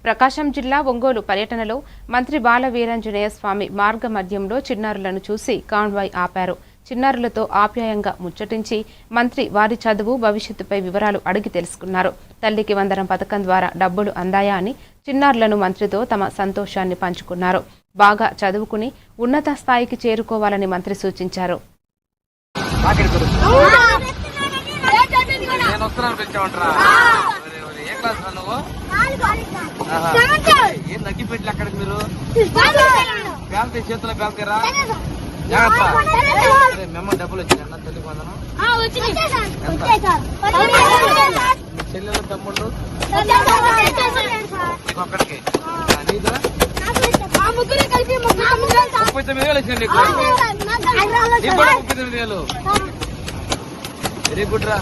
ప్రకాశం జిల్లా ఒంగోలు పర్యటనలో మంత్రి బాల వీరాంజనేయ స్వామి మార్గ మధ్యంలో చిన్నారులను చూసి కాన్వాయ్ ఆపారు. చిన్నారులతో ఆప్యాయంగా ముచ్చటించి మంత్రి వారి చదువు భవిష్యత్తుపై వివరాలు అడిగి తెలుసుకున్నారు. తల్లికి వందనం పథకం ద్వారా డబ్బులు అందాయా అని చిన్నారులను మంత్రితో తమ సంతోషాన్ని పంచుకున్నారు. బాగా చదువుకుని ఉన్నత స్థాయికి చేరుకోవాలని మంత్రి సూచించారు. డబ్బులు వచ్చినా తల్లికి వందనం చెల్లెలు తమ్ముళ్ళు ఒక్కడికి 39,000 వచ్చింది. 39,000 వెరీ గుడ్ రా.